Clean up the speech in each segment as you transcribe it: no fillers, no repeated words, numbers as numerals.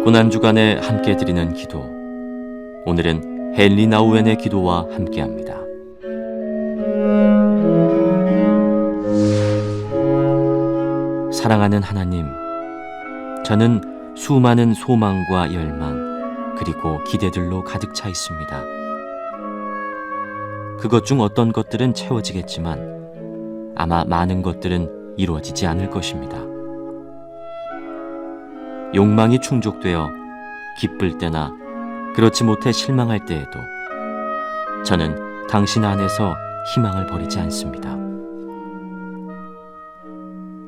고난주간에 함께 드리는 기도. 오늘은 헨리 나우엔의 기도와 함께합니다. 사랑하는 하나님, 저는 수많은 소망과 열망 그리고 기대들로 가득 차 있습니다. 그것 중 어떤 것들은 채워지겠지만 아마 많은 것들은 이루어지지 않을 것입니다. 욕망이 충족되어 기쁠 때나 그렇지 못해 실망할 때에도 저는 당신 안에서 희망을 버리지 않습니다.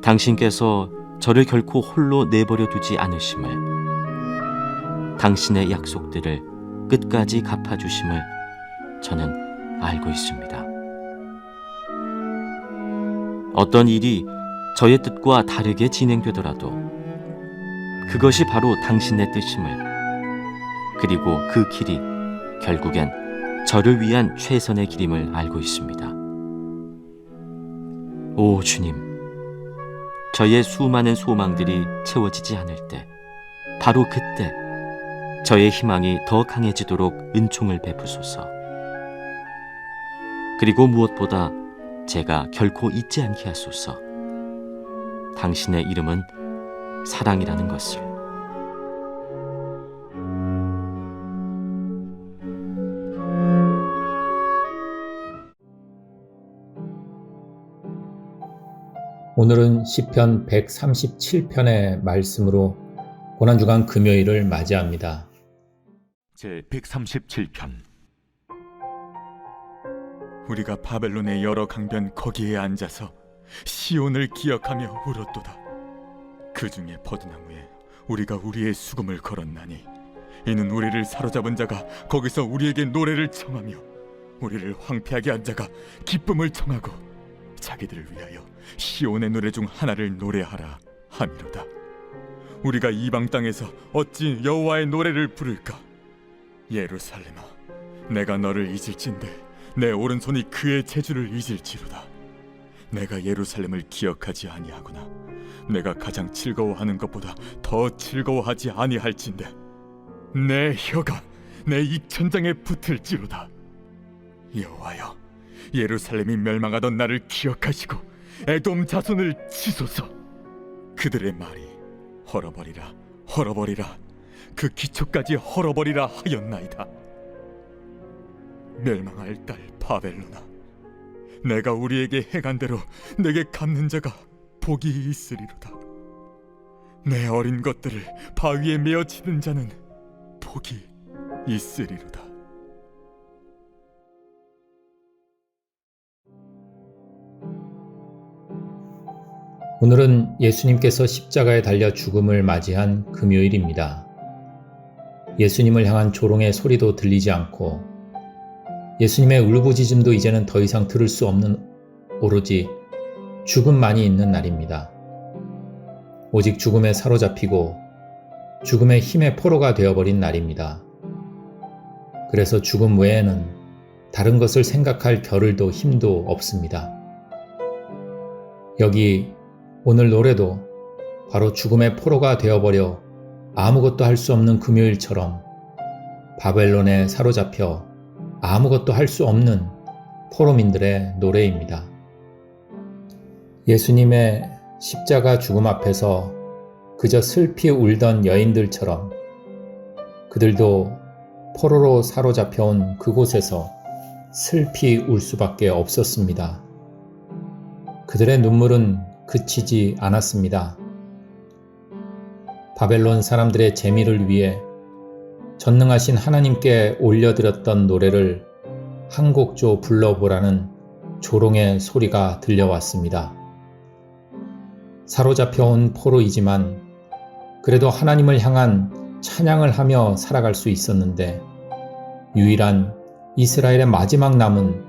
당신께서 저를 결코 홀로 내버려 두지 않으심을, 당신의 약속들을 끝까지 갚아주심을 저는 알고 있습니다. 어떤 일이 저의 뜻과 다르게 진행되더라도 그것이 바로 당신의 뜻임을, 그리고 그 길이 결국엔 저를 위한 최선의 길임을 알고 있습니다. 오 주님, 저의 수많은 소망들이 채워지지 않을 때, 바로 그때 저의 희망이 더 강해지도록 은총을 베푸소서. 그리고 무엇보다 제가 결코 잊지 않게 하소서. 당신의 이름은 사랑이라는 것을. 오늘은 시편 137편의 말씀으로 고난주간 금요일을 맞이합니다. 제 137편. 우리가 바벨론의 여러 강변 거기에 앉아서 시온을 기억하며 울었도다. 그 중에 버드나무에 우리가 우리의 수금을 걸었나니 이는 우리를 사로잡은 자가 거기서 우리에게 노래를 청하며 우리를 황폐하게 한 자가 기쁨을 청하고 자기들을 위하여 시온의 노래 중 하나를 노래하라 함이로다. 우리가 이방 땅에서 어찌 여호와의 노래를 부를까? 예루살렘아, 내가 너를 잊을진대 내 오른손이 그의 재주를 잊을지로다. 내가 예루살렘을 기억하지 아니하구나. 내가 가장 즐거워하는 것보다 더 즐거워하지 아니할진대 내 혀가 내 입천장에 붙을지로다. 여호와여, 예루살렘이 멸망하던 나를 기억하시고 에돔 자손을 치소서. 그들의 말이 헐어버리라 헐어버리라, 그 기초까지 헐어버리라 하였나이다. 멸망할 딸 바벨론아, 내가 우리에게 행한 대로 내게 갚는 자가 복이 있으리로다. 내 어린 것들을 바위에 메어 치는 자는 복이 있으리로다. 오늘은 예수님께서 십자가에 달려 죽음을 맞이한 금요일입니다. 예수님을 향한 조롱의 소리도 들리지 않고 예수님의 울부짖음도 이제는 더 이상 들을 수 없는 오로지 죽음만이 있는 날입니다. 오직 죽음에 사로잡히고 죽음의 힘의 포로가 되어버린 날입니다. 그래서 죽음 외에는 다른 것을 생각할 겨를도 힘도 없습니다. 여기 오늘 노래도 바로 죽음의 포로가 되어버려 아무것도 할 수 없는 금요일처럼 바벨론에 사로잡혀 아무것도 할 수 없는 포로민들의 노래입니다. 예수님의 십자가 죽음 앞에서 그저 슬피 울던 여인들처럼 그들도 포로로 사로잡혀온 그곳에서 슬피 울 수밖에 없었습니다. 그들의 눈물은 그치지 않았습니다. 바벨론 사람들의 재미를 위해 전능하신 하나님께 올려드렸던 노래를 한 곡조 불러보라는 조롱의 소리가 들려왔습니다. 사로잡혀온 포로이지만 그래도 하나님을 향한 찬양을 하며 살아갈 수 있었는데 유일한 이스라엘의 마지막 남은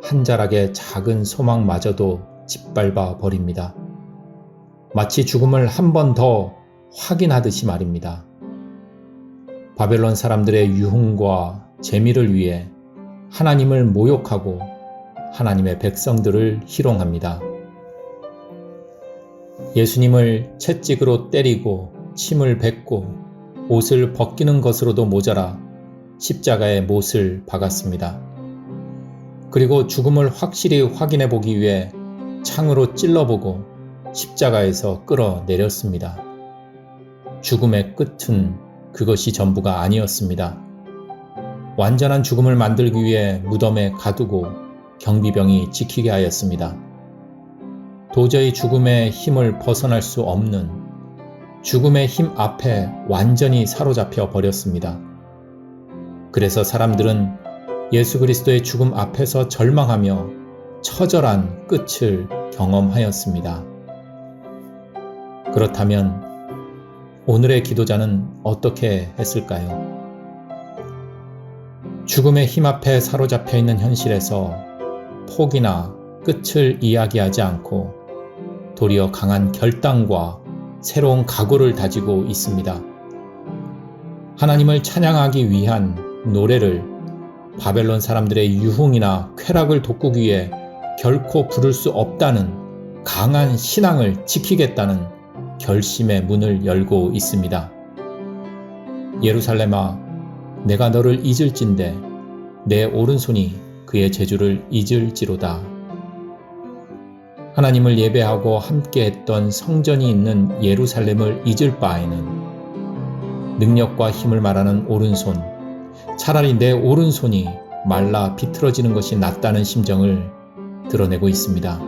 한 자락의 작은 소망마저도 짓밟아 버립니다. 마치 죽음을 한 번 더 확인하듯이 말입니다. 바벨론 사람들의 유흥과 재미를 위해 하나님을 모욕하고 하나님의 백성들을 희롱합니다. 예수님을 채찍으로 때리고 침을 뱉고 옷을 벗기는 것으로도 모자라 십자가에 못을 박았습니다. 그리고 죽음을 확실히 확인해 보기 위해 창으로 찔러보고 십자가에서 끌어내렸습니다. 죽음의 끝은 그것이 전부가 아니었습니다. 완전한 죽음을 만들기 위해 무덤에 가두고 경비병이 지키게 하였습니다. 도저히 죽음의 힘을 벗어날 수 없는 죽음의 힘 앞에 완전히 사로잡혀 버렸습니다. 그래서 사람들은 예수 그리스도의 죽음 앞에서 절망하며 처절한 끝을 경험하였습니다. 그렇다면 오늘의 기도자는 어떻게 했을까요? 죽음의 힘 앞에 사로잡혀 있는 현실에서 포기나 끝을 이야기하지 않고 도리어 강한 결단과 새로운 각오를 다지고 있습니다. 하나님을 찬양하기 위한 노래를 바벨론 사람들의 유흥이나 쾌락을 돋구기 위해 결코 부를 수 없다는 강한 신앙을 지키겠다는 결심의 문을 열고 있습니다. 예루살렘아, 내가 너를 잊을진대 내 오른손이 그의 재주를 잊을지로다. 하나님을 예배하고 함께했던 성전이 있는 예루살렘을 잊을 바에는 능력과 힘을 말하는 오른손, 차라리 내 오른손이 말라 비틀어지는 것이 낫다는 심정을 드러내고 있습니다.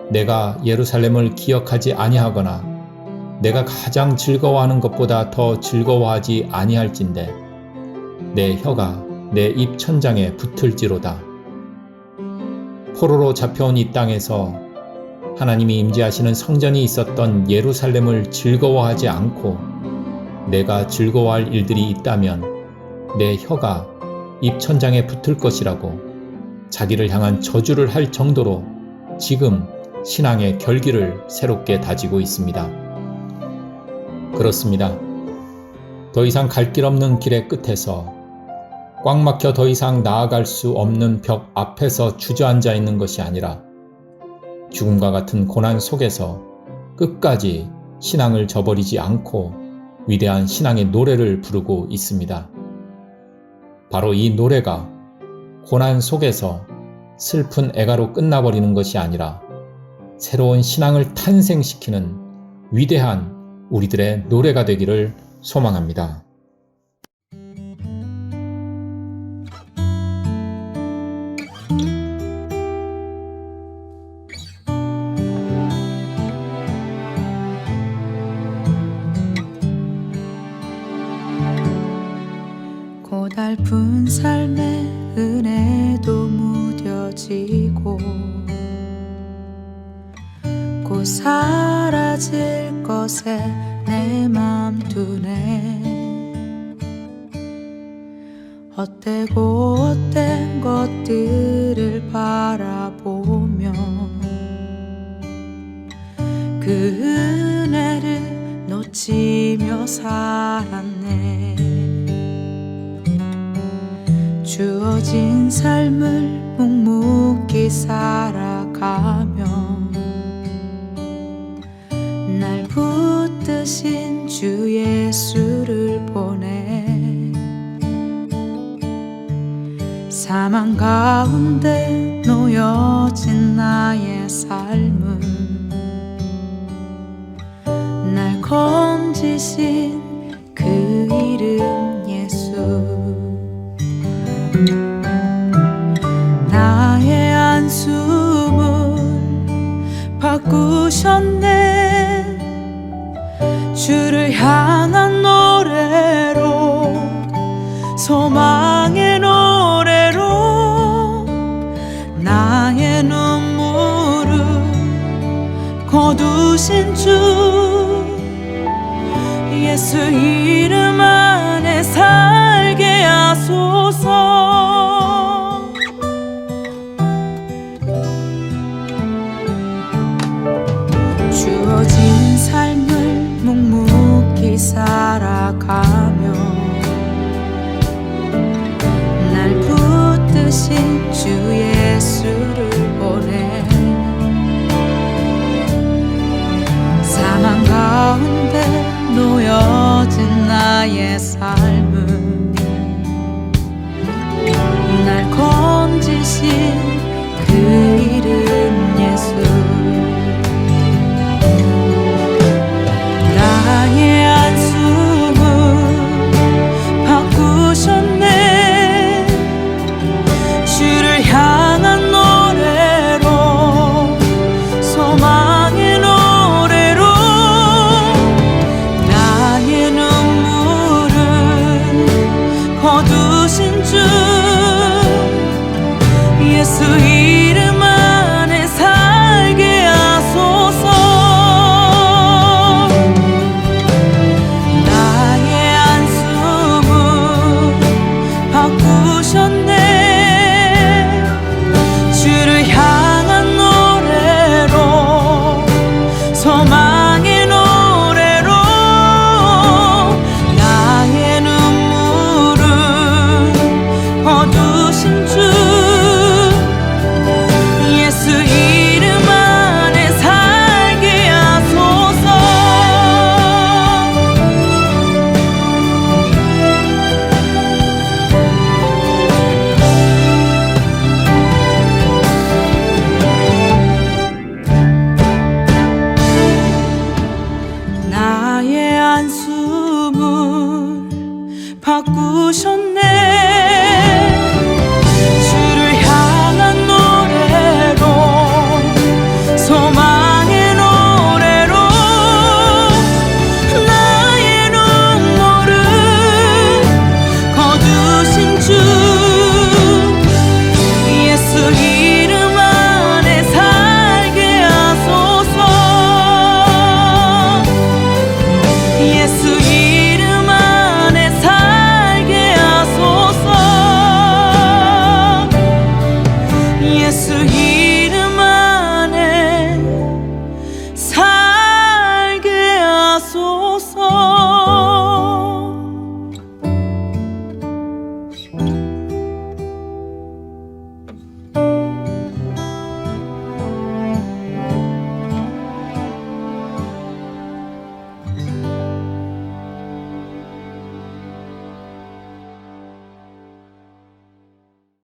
내가 예루살렘을 기억하지 아니하거나 내가 가장 즐거워하는 것보다 더 즐거워하지 아니할진대 내 혀가 내 입 천장에 붙을지로다. 포로로 잡혀온 이 땅에서 하나님이 임재하시는 성전이 있었던 예루살렘을 즐거워하지 않고 내가 즐거워할 일들이 있다면 내 혀가 입 천장에 붙을 것이라고 자기를 향한 저주를 할 정도로 지금 신앙의 결기를 새롭게 다지고 있습니다. 그렇습니다. 더 이상 갈 길 없는 길의 끝에서 꽉 막혀 더 이상 나아갈 수 없는 벽 앞에서 주저앉아 있는 것이 아니라 죽음과 같은 고난 속에서 끝까지 신앙을 저버리지 않고 위대한 신앙의 노래를 부르고 있습니다. 바로 이 노래가 고난 속에서 슬픈 애가로 끝나버리는 것이 아니라 새로운 신앙을 탄생시키는 위대한 우리들의 노래가 되기를 소망합니다. 고달픈 삶의 은혜도 무뎌지고 곧 사라질 것에 내 맘 두네. 헛되고 헛된 것들을 바라보며 그 은혜를 놓치며 살았네. 주어진 삶을 묵묵히 살아가며 날 붙드신 주 예수를 보내. 사망 가운데 놓여진 나의 삶은 날 건지신 그 이름 예수. 나의 한숨을 바꾸셨네. 주를 향한 노래로, 소망의 노래로 나의 눈물을 거두신 주 예수 이름 안에 살게 하소서. 주어진 삶을 묵묵히 살아가며 날 붙드신 주 예수를 보내. 사망 가운데 놓여 무너진 나의 삶을 날 건지신 그 이름 예수. 나의 한숨을 바꾸셨네. 주를 향한 노래로, 소망의 노래로 나의 눈물을 거두신 주 예수 이름 안에 살게 하소서. 나의 한숨을 바꾸셨네. 주를 향한 노래로, 소망의 노래로 나의 눈물을 거두신 주 예수 이름 안에 살게 하소서. 나의 한숨을 바꾸셨네.